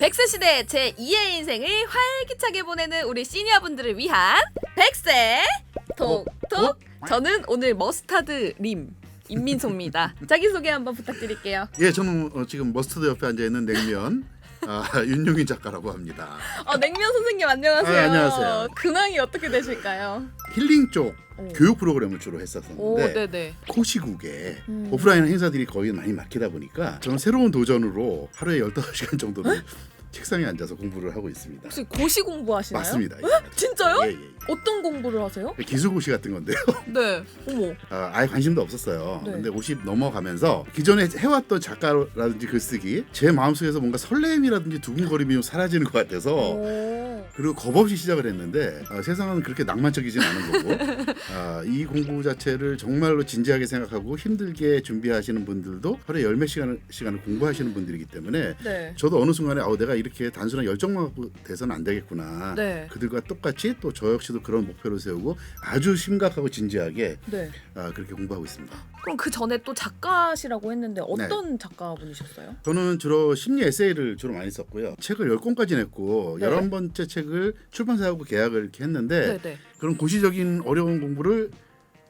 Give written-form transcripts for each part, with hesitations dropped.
백세 시대 제2의 인생을 활기차게 보내는 우리 시니어분들을 위한 백세 톡톡. 저는 오늘 머스타드 림 임민소입니다. 자기소개 한번 부탁드릴게요. 예, 저는 지금 머스타드 옆에 앉아있는 냉면 윤용인 작가라고 합니다. 냉면 선생님 안녕하세요. 안녕하세요. 근황이 어떻게 되실까요? 힐링 쪽 교육 프로그램을 주로 했었었는데 네네. 코시국에 오프라인 행사들이 거의 많이 막히다 보니까 저는 새로운 도전으로 하루에 15시간 정도를 책상에 앉아서 공부를 하고 있습니다. 혹시 고시 공부하시나요? 맞습니다. 진짜요? 예. 어떤 공부를 하세요? 기술고시 같은 건데요. 네. 어머. 아예 관심도 없었어요. 네. 근데 50 넘어가면서 기존에 해왔던 작가라든지 글쓰기 제 마음속에서 뭔가 설렘이라든지 두근거림이 좀 사라지는 것 같아서 그리고 겁없이 시작을 했는데 세상은 그렇게 낭만적이진 않은 거고 이 공부 자체를 정말로 진지하게 생각하고 힘들게 준비하시는 분들도 하루에 열 몇 시간을 공부하시는 분들이기 때문에 네. 저도 어느 순간에 내가 이렇게 단순한 열정만 갖고 돼서는 안 되겠구나. 네. 그들과 똑같이 또 저 역시도 그런 목표를 세우고 아주 심각하고 진지하게 네. 그렇게 공부하고 있습니다. 그럼 그 전에 또 작가시라고 했는데 어떤 작가분이셨어요? 저는 주로 심리 에세이를 주로 많이 썼고요. 책을 10권까지 냈고 네. 11번째 책을 출판사하고 계약을 이렇게 했는데 네네. 그런 고시적인 어려운 공부를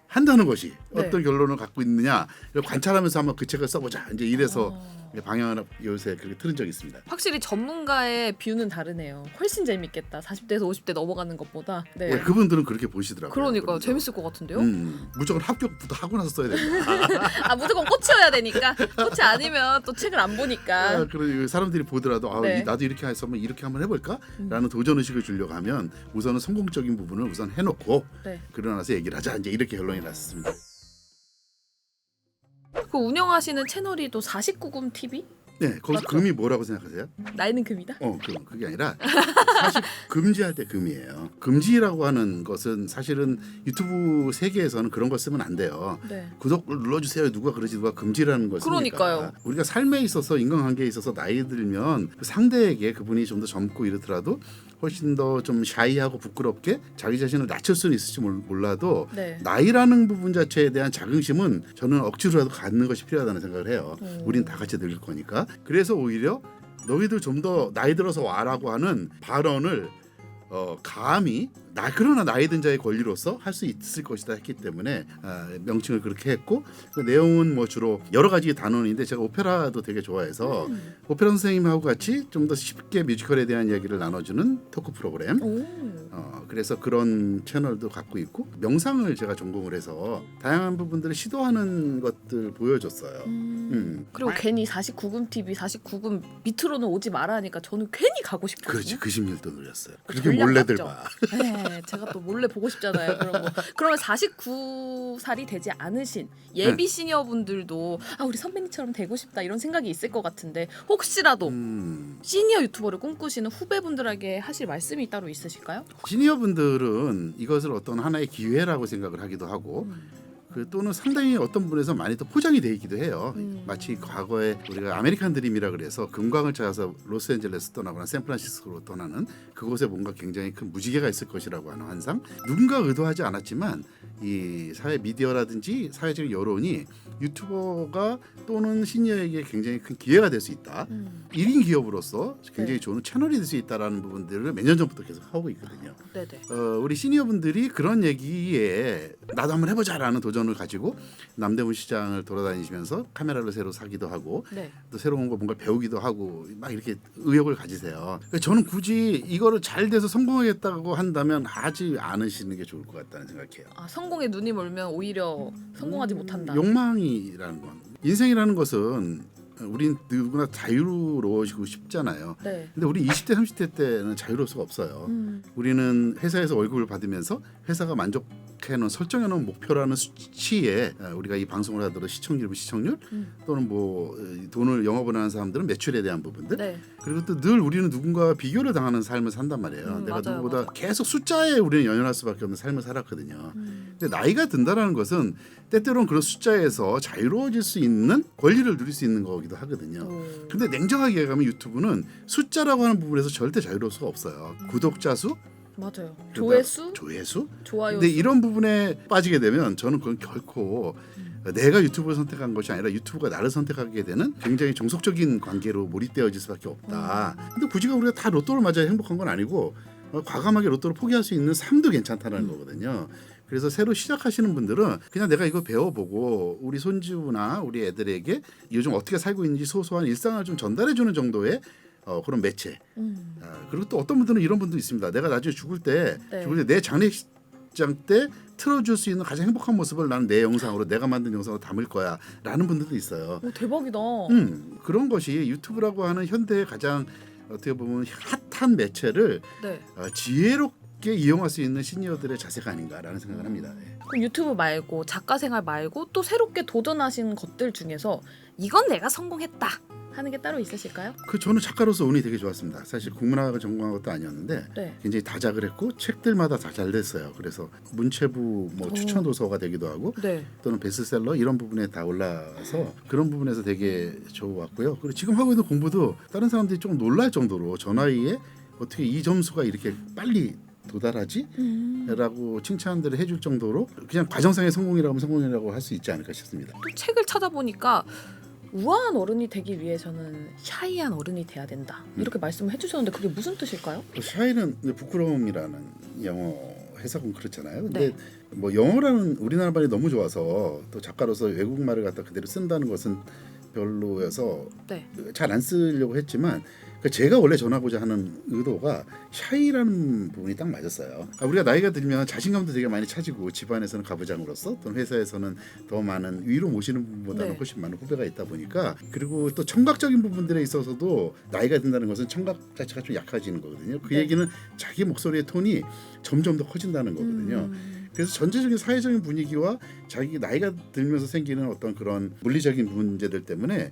한다는 것이 네. 어떤 결론을 갖고 있느냐를 관찰하면서 한번 그 책을 써보자. 이제 이래서 방향을 요새 그렇게 틀은 적이 있습니다. 확실히 전문가의 뷰는 다르네요. 훨씬 재밌겠다. 40대에서 50대 넘어가는 것보다. 네. 예, 그분들은 그렇게 보시더라고요. 그러니까요. 그러면서. 재밌을 것 같은데요? 무조건 합격부터 하고 나서 써야 됩니다. 무조건 꽂혀야 되니까. 꽂이 아니면 또 책을 안 보니까. 그리고 사람들이 보더라도 네. 나도 이렇게 해서 이렇게 한번 해볼까? 라는 도전의식을 주려고 하면 우선은 성공적인 부분을 우선 해놓고 네. 그러고 나서 얘기를 하자. 이제 이렇게 결론이 났습니다. 그 운영하시는 채널이 또 49금 TV? 네, 거기서 맞죠? 금이 뭐라고 생각하세요? 나이는 금이다? 그게 아니라 사실 금지할 때 금이에요. 금지라고 하는 것은 사실은 유튜브 세계에서는 그런 거 쓰면 안 돼요. 네. 구독 눌러주세요. 누가 그러지 누가 금지라는 걸 쓰니까. 그러니까요. 우리가 삶에 있어서 인간관계에 있어서 나이 들면 그 상대에게 그분이 좀 더 젊고 이렇더라도 훨씬 더 좀 샤이하고 부끄럽게 자기 자신을 낮출 수는 있을지 몰라도 네. 나이라는 부분 자체에 대한 자긍심은 저는 억지로라도 갖는 것이 필요하다는 생각을 해요. 우린 다 같이 늙을 거니까. 그래서 오히려 너희들 좀 더 나이 들어서 와라고 하는 발언을 감히 그러나 나이 든 자의 권리로서 할 수 있을 것이다 했기 때문에 명칭을 그렇게 했고 그 내용은 뭐 주로 여러 가지 단원인데 제가 오페라도 되게 좋아해서 오페라 선생님하고 같이 좀 더 쉽게 뮤지컬에 대한 이야기를 나눠주는 토크 프로그램 그래서 그런 채널도 갖고 있고 명상을 제가 전공을 해서 다양한 부분들을 시도하는 것들 보여줬어요. 그리고 괜히 49금 TV, 49금 밑으로는 오지 마라 하니까 저는 괜히 가고 싶거든요. 그렇지 그 심리도 누렸어요. 그렇게 전략 몰래들 맞죠? 봐. 네, 제가 또 몰래 보고 싶잖아요. 그런 거. 그러면 49살이 되지 않으신 예비 시니어분들도 우리 선배님처럼 되고 싶다 이런 생각이 있을 것 같은데 혹시라도 시니어 유튜버를 꿈꾸시는 후배분들에게 하실 말씀이 따로 있으실까요? 시니어분들은 이것을 어떤 하나의 기회라고 생각을 하기도 하고 또는 상당히 어떤 분에서 많이 또 포장이 돼 있기도 해요. 마치 과거에 우리가 아메리칸 드림이라 그래서 금광을 찾아서 로스앤젤레스 떠나거나 샌프란시스코로 떠나는 그곳에 뭔가 굉장히 큰 무지개가 있을 것이라고 하는 환상. 누군가 의도하지 않았지만 이 사회 미디어라든지 사회적 여론이 유튜버가 또는 시니어에게 굉장히 큰 기회가 될 수 있다. 1인 기업으로서 굉장히 좋은 채널이 될 수 있다라는 부분들을 몇 년 전부터 계속 하고 있거든요. 네네. 우리 시니어분들이 그런 얘기에 나도 한번 해보자라는 도전을 가지고 남대문 시장을 돌아다니시면서 카메라를 새로 사기도 하고 네. 또 새로운 거 뭔가 배우기도 하고 막 이렇게 의욕을 가지세요. 그러니까 저는 굳이 이거를 잘 돼서 성공하겠다고 한다면 하지 않으시는 게 좋을 것 같다는 생각해요. 성공에 눈이 멀면 오히려 성공하지 못한다. 욕망이라는 건 인생이라는 것은 우린 누구나 자유로워지고 싶잖아요. 네. 근데 우리 20대 30대 때는 자유로울 수가 없어요. 우리는 회사에서 월급을 받으면서 회사가 만족해놓은 설정해놓은 목표라는 수치에 우리가 이 방송을 하더라도 시청률이면 시청률 또는 뭐 돈을 영업을 하는 사람들은 매출에 대한 부분들 네. 그리고 또 늘 우리는 누군가와 비교를 당하는 삶을 산단 말이에요. 내가 맞아요, 누구보다 맞아요. 계속 숫자에 우리는 연연할 수밖에 없는 삶을 살았거든요. 근데 나이가 든다라는 것은 때때로는 그런 숫자에서 자유로워질 수 있는 권리를 누릴 수 있는 거기도 하거든요. 근데 냉정하게 얘기하면 유튜브는 숫자라고 하는 부분에서 절대 자유로울 수가 없어요. 구독자 수, 맞아요. 그러다 조회수, 조회수. 좋아요. 근데 이런 부분에 빠지게 되면 저는 그건 결코 내가 유튜브를 선택한 것이 아니라 유튜브가 나를 선택하게 되는 굉장히 종속적인 관계로 몰입되어질 수밖에 없다. 근데 굳이 우리가 다 로또를 맞아야 행복한 건 아니고 과감하게 로또를 포기할 수 있는 삶도 괜찮다는 거거든요. 그래서 새로 시작하시는 분들은 그냥 내가 이거 배워보고 우리 손주나 우리 애들에게 요즘 어떻게 살고 있는지 소소한 일상을 좀 전달해주는 정도의 그런 매체. 그리고 또 어떤 분들은 이런 분도 있습니다. 내가 나중에 죽을 때 내 장례식장 때 틀어줄 수 있는 가장 행복한 모습을 나는 내 영상으로 내가 만든 영상으로 담을 거야 라는 분들도 있어요. 오, 대박이다. 그런 것이 유튜브라고 하는 현대의 가장 어떻게 보면 핫한 매체를 네. 지혜롭게 이용할 수 있는 시니어들의 자세가 아닌가라는 생각을 합니다. 네. 그럼 유튜브 말고 작가 생활 말고 또 새롭게 도전하신 것들 중에서 이건 내가 성공했다 하는 게 따로 있으실까요? 저는 작가로서 운이 되게 좋았습니다. 사실 국문학을 전공한 것도 아니었는데 네. 굉장히 다작을 했고 책들마다 다 잘 됐어요. 그래서 문체부 추천 도서가 되기도 하고 네. 또는 베스트셀러 이런 부분에 다 올라서 그런 부분에서 되게 좋았고요. 그리고 지금 하고 있는 공부도 다른 사람들이 조금 놀랄 정도로 저 나이에 어떻게 이 점수가 이렇게 빨리 도달하지? 라고 칭찬들을 해줄 정도로 그냥 과정상의 성공이라고 하면 성공이라고 할 수 있지 않을까 싶습니다. 또 책을 찾아보니까 우아한 어른이 되기 위해서는 샤이한 어른이 돼야 된다 이렇게 말씀을 해주셨는데 그게 무슨 뜻일까요? 샤이는 부끄러움이라는 영어 해석은 그렇잖아요. 근데 네. 뭐 영어라는 우리나라 말이 너무 좋아서 또 작가로서 외국 말을 갖다 그대로 쓴다는 것은 별로여서 네. 잘 안 쓰려고 했지만 제가 원래 전하고자 하는 의도가 샤이라는 부분이 딱 맞았어요. 우리가 나이가 들면 자신감도 되게 많이 차지고 집안에서는 가부장으로서 또는 회사에서는 더 많은 위로 모시는 부분보다는 네. 훨씬 많은 후배가 있다 보니까 그리고 또 청각적인 부분들에 있어서도 나이가 든다는 것은 청각 자체가 좀 약해지는 거거든요. 그 네. 얘기는 자기 목소리의 톤이 점점 더 커진다는 거거든요. 그래서 전체적인 사회적인 분위기와 자기 나이가 들면서 생기는 어떤 그런 물리적인 문제들 때문에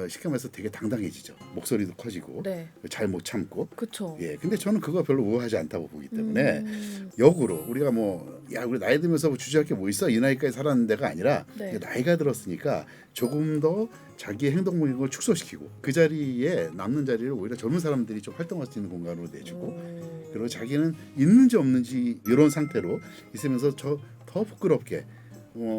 쉽게 말해서 되게 당당해지죠. 목소리도 커지고 네. 잘 못 참고. 그렇죠. 예, 근데 저는 그거 별로 우아하지 않다고 보기 때문에 역으로 우리가 우리 나이 들면서 주저할 게 뭐 있어? 이 나이까지 살았는데가 아니라 네. 나이가 들었으니까 조금 더 자기의 행동력을 축소시키고 그 자리에 남는 자리를 오히려 젊은 사람들이 좀 활동할 수 있는 공간으로 내주고 그리고 자기는 있는지 없는지 이런 상태로 있으면서 더 부끄럽게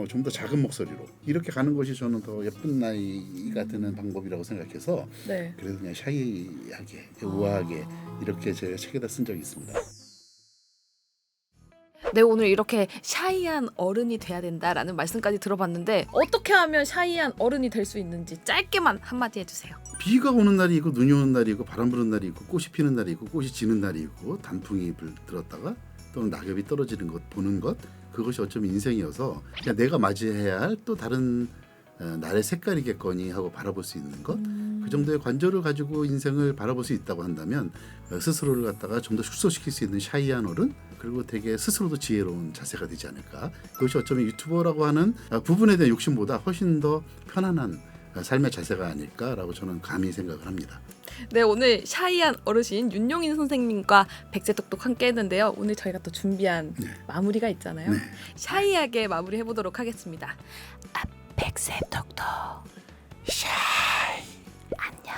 좀 더 작은 목소리로 이렇게 가는 것이 저는 더 예쁜 나이가 드는 방법이라고 생각해서 네. 그래서 그냥 샤이하게 우아하게 이렇게 제가 책에다 쓴 적이 있습니다. 네, 오늘 이렇게 샤이한 어른이 돼야 된다라는 말씀까지 들어봤는데 어떻게 하면 샤이한 어른이 될 수 있는지 짧게만 한마디 해주세요. 비가 오는 날이 있고 눈이 오는 날이 있고 바람 부는 날이 있고 꽃이 피는 날이 있고 꽃이 지는 날이 있고 단풍이 들었다가 또는 낙엽이 떨어지는 것 보는 것 그것이 어쩌면 인생이어서 그냥 내가 맞이해야 할 또 다른 날의 색깔이겠거니 하고 바라볼 수 있는 것 그 정도의 관절을 가지고 인생을 바라볼 수 있다고 한다면 스스로를 갖다가 좀 더 축소시킬 수 있는 샤이한 어른 그리고 되게 스스로도 지혜로운 자세가 되지 않을까. 그것이 어쩌면 유튜버라고 하는 부분에 대한 욕심보다 훨씬 더 편안한 삶의 자세가 아닐까라고 저는 감히 생각을 합니다. 네, 오늘 샤이한 어르신 윤용인 선생님과 백제똑똑 함께 했는데요. 오늘 저희가 또 준비한 마무리가 있잖아요. 네. 샤이하게 마무리 해보도록 하겠습니다. 백제똑똑 샤이 안녕.